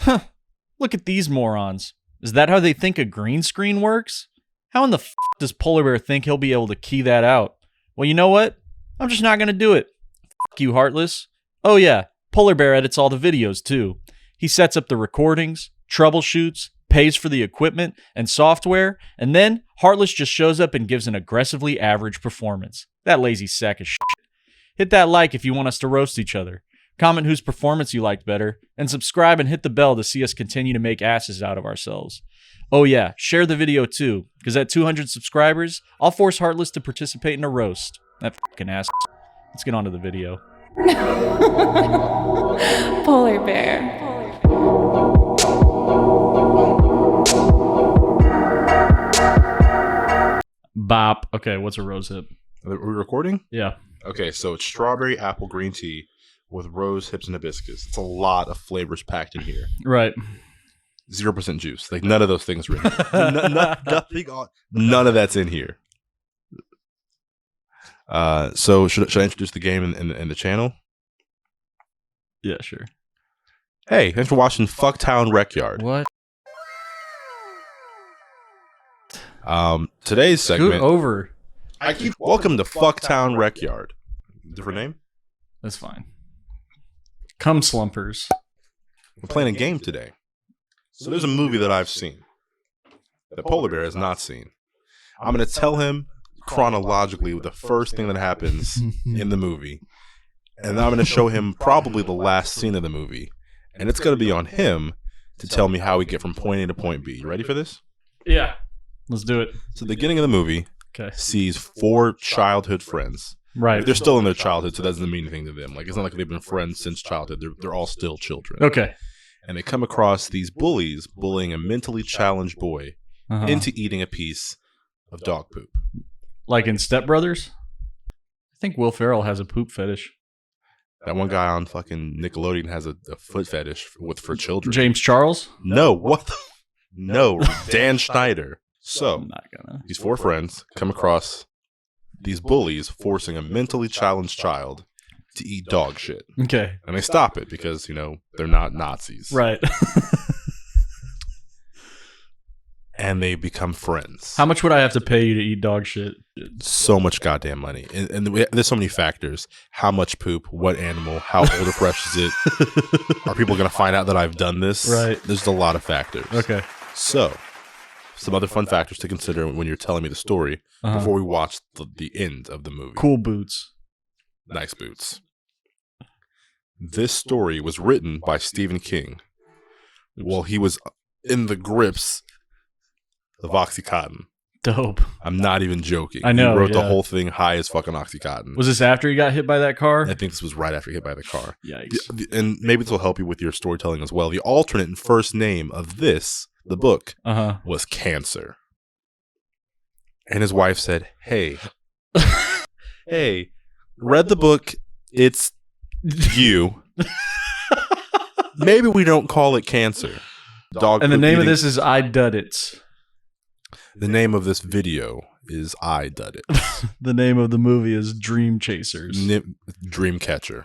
Huh. Look at these morons. Is that how they think a green screen works? How in the f*** does Polar Bear think he'll be able to key that out? Well, you know what? I'm just not gonna do it. F*** you, Heartless. Oh yeah, Polar Bear edits all the videos too. He sets up the recordings, troubleshoots, pays for the equipment and software, and then Heartless just shows up and gives an aggressively average performance. That lazy sack of shit. Hit that like if you want us to roast each other. Comment whose performance you liked better, and subscribe and hit the bell to see us continue to make asses out of ourselves. Oh yeah, share the video too, because at 200 subscribers, I'll force Heartless to participate in a roast. That fucking ass. Let's get on to the video. Polar Bear. Bop. Okay, what's a rose hip? Are we recording? Yeah. Okay, so it's strawberry apple green tea with rose hips and hibiscus. It's a lot of flavors packed in here. Right. 0% juice. Like none of those things are in here. None of that's in here. So should I introduce the game and the channel? Yeah, sure. Hey, thanks for watching Fucktown Wreckyard. What? Today's segment. Scoot over. Welcome to Fucktown Wreckyard. Different name? That's fine. Come slumpers. We're playing a game today. So there's a movie that I've seen that Polar Bear has not seen. I'm going to tell him chronologically the first thing that happens in the movie. And I'm going to show him probably the last scene of the movie. And it's going to be on him to tell me how we get from point A to point B. You ready for this? Yeah. Let's do it. So the beginning of the movie sees 4 childhood friends. Right. They're still in their childhood, so that doesn't mean anything to them. Like, it's not like they've been friends since childhood. They're all still children. Okay. And they come across these bullies bullying a mentally challenged boy into eating a piece of dog poop. Like in Step Brothers? I think Will Ferrell has a poop fetish. That one guy on fucking Nickelodeon has a foot fetish for children. James Charles? No, what the? No, Dan Schneider. So, I'm not gonna. These 4 friends come across these bullies forcing a mentally challenged child to eat dog shit. Okay. And they stop it because, they're not Nazis. Right. And they become friends. How much would I have to pay you to eat dog shit? So much goddamn money. And there's so many factors. How much poop? What animal? How old or fresh is it? Are people going to find out that I've done this? Right. There's a lot of factors. Okay. So, some other fun factors to consider when you're telling me the story before we watch the end of the movie. Cool boots. Nice boots. This story was written by Stephen King while he was in the grips of Oxycontin. Dope. I'm not even joking. I know. He wrote the whole thing high as fucking Oxycontin. Was this after he got hit by that car? I think this was right after he hit by the car. Yikes. And maybe this will help you with your storytelling as well. The alternate and first name of the book, was Cancer. And his wife said, hey, read the book. It's you. Maybe we don't call it Cancer. Dog and the name eating. of this is I Dud It. The name of this video is I Dud It. The name of the movie is Dream Chasers. Dreamcatcher.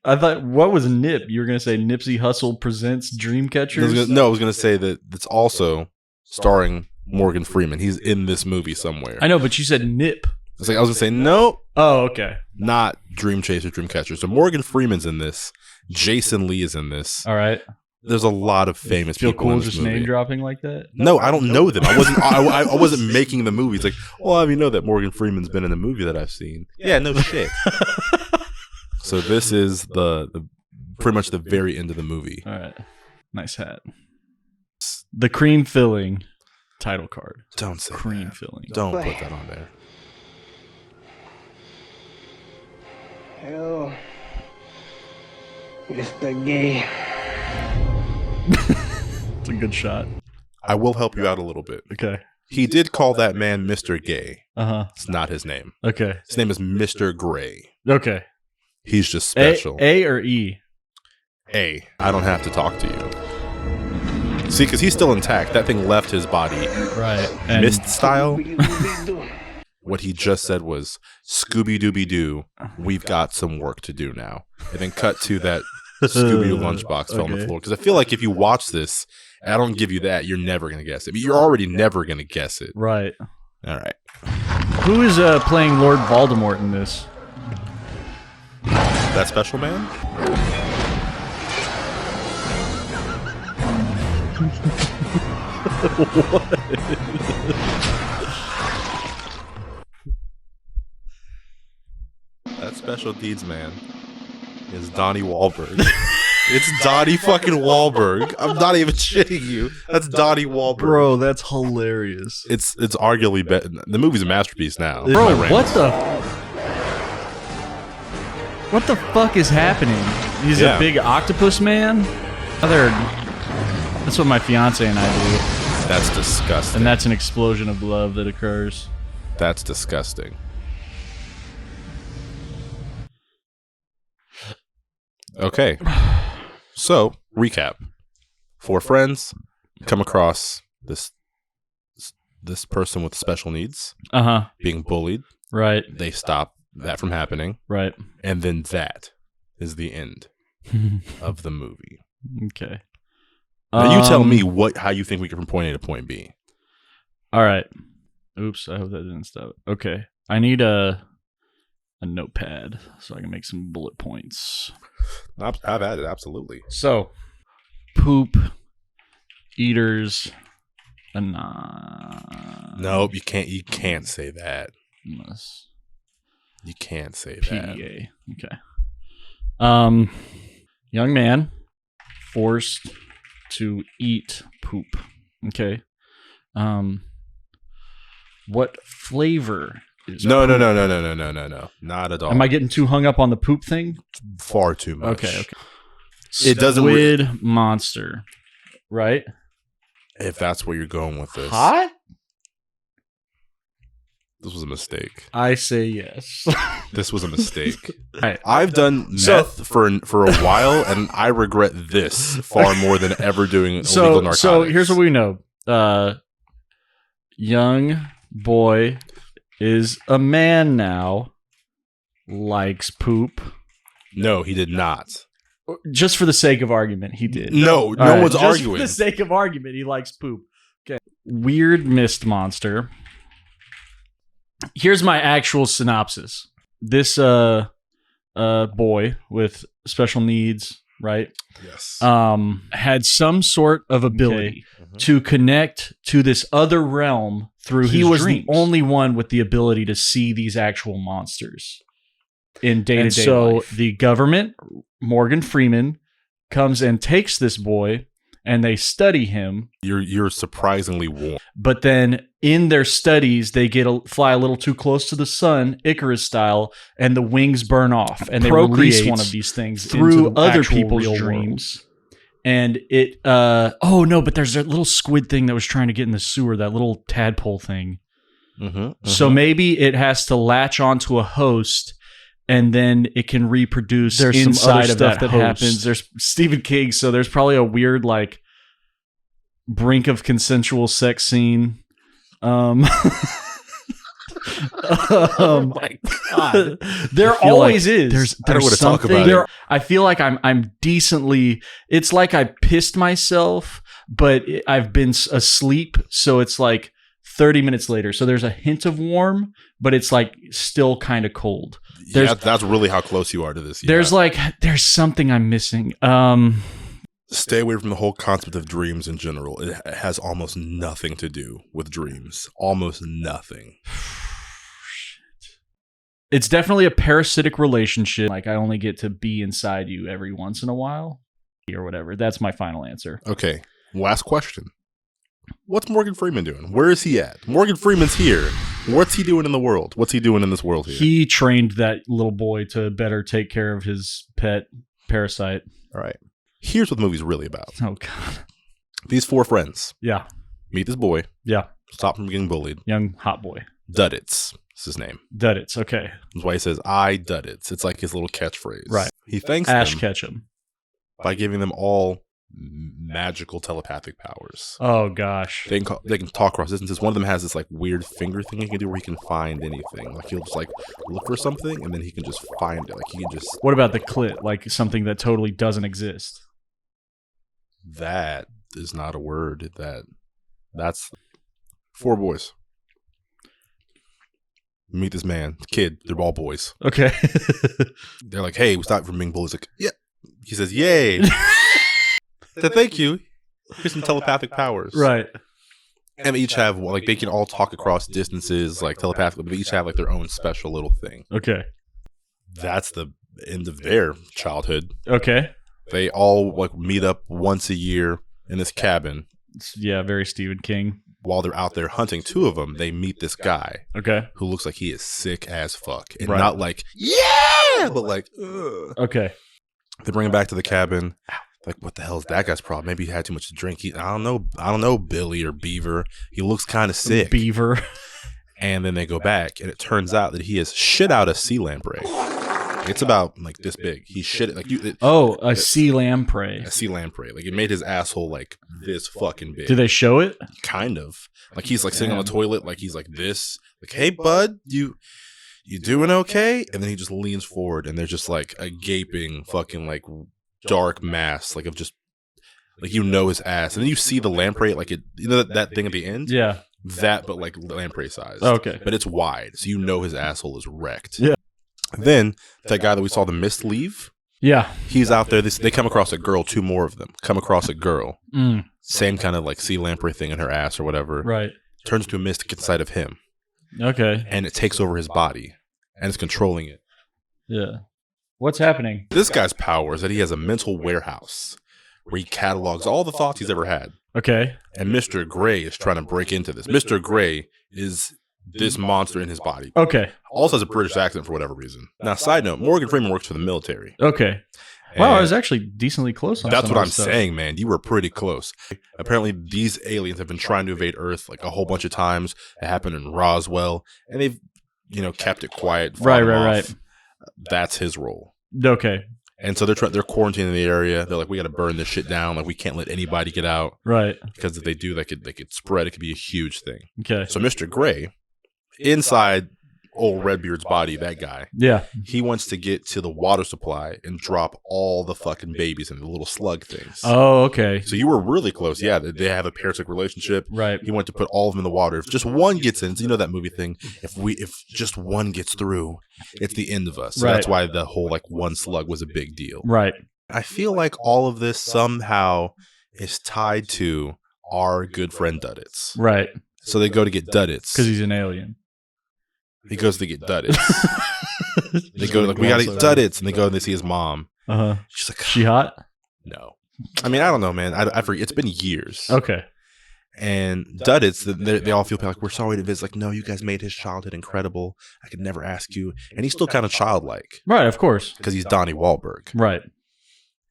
I thought, what was Nip? You were going to say Nipsey Hussle presents Dreamcatcher? I was going to say that it's also starring Morgan Freeman. He's in this movie somewhere. I know, but you said Nip. I was going to say, no. Oh, okay. Not Dream Chaser, Dreamcatcher. So Morgan Freeman's in this. Jason Lee is in this. All right. There's a lot of famous Feel people cool in this just movie. name dropping like that? No, I don't know them. I wasn't making the movie. It's like, well, I know that Morgan Freeman's been in a movie that I've seen. Yeah, no shit. So this is the pretty much the very end of the movie. All right. Nice hat. The cream filling title card. Don't say cream that. filling. Don't put that on there. Hello, Mr. Gay. It's a good shot. I will help you out a little bit. Okay. He did call that man Mr. Gay. It's not his name. Okay. His name is Mr. Gray. Okay. He's just special. A or E? A. I don't have to talk to you. See, because he's still intact. That thing left his body. Right. And Mist style. What he just said was, Scooby-Dooby-Doo, we've got some work to do now. And then cut to that Scooby-Doo lunchbox fell on the floor. Because I feel like if you watch this, I don't give you that, you're never going to guess it. But you're already never going to guess it. Right. All right. Who is playing Lord Voldemort in this? That special man? That special deeds man is Donnie Wahlberg. It's Donnie fucking Wahlberg. I'm not even shitting you. That's Donnie Wahlberg. Bro, that's hilarious. It's arguably better. The movie's a masterpiece now. Bro, what the fuck is happening? He's a big octopus man? That's what my fiance and I do. That's disgusting. And that's an explosion of love that occurs. That's disgusting. Okay. So, recap. 4 friends come across this person with special needs being bullied. Right. They stop that from happening. Right. And then that is the end of the movie. Okay. Now you tell me how you think we get from point A to point B. All right. Oops, I hope that didn't stop. Okay. I need a notepad so I can make some bullet points. I've had it, absolutely. So, poop, eaters, Nope, you can't say that. You can't say that. PDA. Okay. Young man forced to eat poop. Okay. What flavor is No, poop? No. Not at all. Am I getting too hung up on the poop thing? Far too much. Okay. It doesn't Squid monster, right? If that's where you're going with this. Hot? This was a mistake. I say yes. This was a mistake. Right. I've done meth for a while, and I regret this far more than ever doing illegal narcotics. So here's what we know. Young boy is a man now, likes poop. No, he did not. Just for the sake of argument, he did. No All one's just arguing. For the sake of argument, he likes poop. Okay. Weird mist monster. Here's my actual synopsis. This boy with special needs, right? Yes. Had some sort of ability to connect to this other realm through his dreams. He was the only one with the ability to see these actual monsters in day-to-day life. So the government, Morgan Freeman, comes and takes this boy, and they study him. You're surprisingly warm. But then in their studies, they fly a little too close to the sun, Icarus style, and the wings burn off, and they release one of these things through other people's dreams. And it, but there's that little squid thing that was trying to get in the sewer, that little tadpole thing. So maybe it has to latch onto a host, and then it can reproduce. There's inside some other stuff that happens. There's Stephen King, so there's probably a weird, like, brink of consensual sex scene. Oh my god! There always is. There's something. Talk about it. I feel like I'm decently. It's like I pissed myself, but I've been asleep, so it's like 30 minutes later. So there's a hint of warm, but it's like still kind of cold. That's really how close you are to this. There's something I'm missing. Stay away from the whole concept of dreams in general. It has almost nothing to do with dreams. Almost nothing. It's definitely a parasitic relationship. Like, I only get to be inside you every once in a while or whatever. That's my final answer. Okay. Last question. What's Morgan Freeman doing? Where is he at? Morgan Freeman's here. What's he doing in the world? What's he doing in this world here? He trained that little boy to better take care of his pet parasite. All right. Here's what the movie's really about. Oh, God. These 4 friends. Yeah. Meet this boy. Yeah. Stop from getting bullied. Young hot boy. Duddits is his name. Duddits, okay. That's why he says, I Duddits. It's like his little catchphrase. Right. He thanks Ash them Ketchum by giving them all magical telepathic powers. Oh gosh. They can talk across distances. One of them has this like weird finger thing he can do where he can find anything. Like he'll just like look for something and then he can just find it. Like he can just. What about the clit? Like something that totally doesn't exist. That is not a word. That's 4 boys. Meet this man, kid. They're all boys. Okay. They're like, hey, we stopped from being bullies. Like, yeah. He says, yay. So thank you. Here's some telepathic powers. Right. And they each have, like, they can all talk across distances, like, telepathically, but they each have, like, their own special little thing. Okay. That's the end of their childhood. Okay. They all, like, meet up once a year in this cabin. Yeah, very Stephen King. While they're out there hunting 2 of them, they meet this guy. Okay. Who looks like he is sick as fuck. And Right. not like, yeah! But like, ugh. Okay. They bring him back to the cabin. Like, what the hell is that guy's problem? Maybe he had too much to drink. I don't know, Billy or Beaver. He looks kind of sick. Beaver. And then they go back, and it turns out that he has shit out a sea lamprey. It's about like this big. He shit it like you. A sea lamprey. A sea lamprey. Like it made his asshole like this fucking big. Do they show it? Kind of. Like he's like sitting on the toilet, like he's like this. Like, hey bud, you doing okay? And then he just leans forward, and there's just like a gaping fucking like dark mass, like of just like his ass, and then you see the lamprey, like it, that thing at the end. Yeah. That, but like lamprey size. Okay. But it's wide, so his asshole is wrecked. Yeah. Then that guy that we saw the mist leave. Yeah. He's out there. They come across a girl. 2 more of them come across a girl. Mm. Same kind of like sea lamprey thing in her ass or whatever. Right. Turns to a mist to get inside of him. Okay. And it takes over his body. And it's controlling it. Yeah. What's happening? This guy's power is that he has a mental warehouse where he catalogs all the thoughts he's ever had. Okay. And Mr. Gray is trying to break into this. Mr. Gray is this monster in his body. Okay. Also has a British accent for whatever reason. Now, side note, Morgan Freeman works for the military. Okay. Wow, I was actually decently close on that's some what of I'm stuff. saying, man. You were pretty close. Apparently, these aliens have been trying to invade Earth like a whole bunch of times. It happened in Roswell, and they've, kept it quiet. Right. That's his role. Okay. And so they're quarantining the area. They're like, we got to burn this shit down. Like, we can't let anybody get out. Right. Because if they do, they could spread. It could be a huge thing. Okay. So Mr. Gray, inside old Redbeard's body, that guy. Yeah. He wants to get to the water supply and drop all the fucking babies and the little slug things. Oh, okay. So you were really close. Yeah, they have a parasitic relationship. Right. He wanted to put all of them in the water. If just one gets in, so that movie thing. If just one gets through, it's the end of us. So Right. That's why the whole like one slug was a big deal. Right. I feel like all of this somehow is tied to our good friend Duddits. Right. So they go to get Duddits. Because he's an alien. He goes to get Duddits. They go like, we gotta get Duddits, and they go and they see his mom. Uh-huh. She's like, She hot? no. I mean, I don't know, man. I forget. It's been years. Okay. And Duddits, they all feel like, we're sorry to visit. Like, no, you guys made his childhood incredible. I could never ask you. And he's still kind of childlike. Right, of course. Because he's Donnie Wahlberg. Right.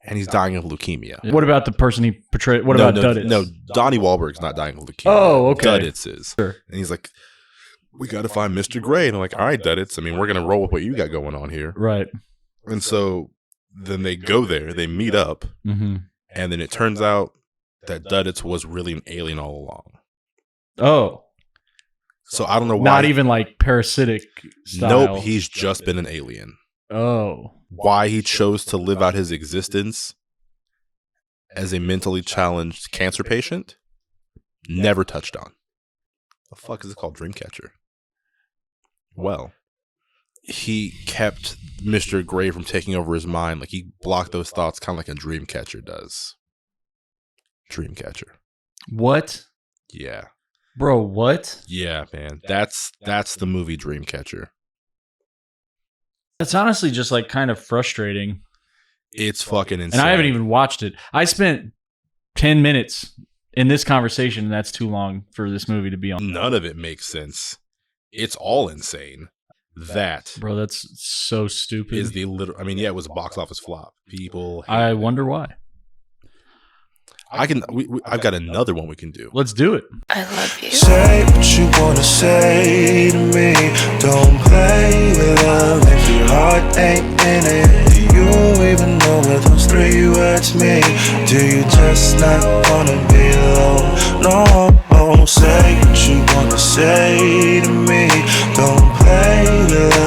And he's dying of leukemia. What about the person he portrayed? What about Duddits? No, Donnie Wahlberg's not dying of leukemia. Oh, okay. Duddits is. Sure. And he's like, we got to find Mr. Gray. And I'm like, all right, Duddits. I mean, we're going to roll with what you got going on here. Right. And so then they go there. They meet up. Mm-hmm. And then it turns out that Duddits was really an alien all along. Oh. So I don't know why. Not even like parasitic style. Nope, he's just been an alien. Oh. Why he chose to live out his existence as a mentally challenged cancer patient, never touched on. The fuck is it called? Dreamcatcher. Well, he kept Mr. Gray from taking over his mind. Like, he blocked those thoughts kind of like a Dreamcatcher does. Dreamcatcher. What? Yeah. Bro, what? Yeah, man. That's the movie Dreamcatcher. That's honestly just like kind of frustrating. It's fucking insane. And I haven't even watched it. I spent 10 minutes in this conversation, and that's too long for this movie to be on. None of it makes sense. It's all insane. That, bro, that's so stupid. Is the literal. I mean, yeah, it was a box office flop. People. I wonder why. I've got another one we can do. Let's do it. I love you. Say what you wanna say to me. Don't play with love if your heart ain't in it. Do you even know what those 3 words mean? Do you just not wanna be alone? No, say what you wanna say to me. Don't play with love.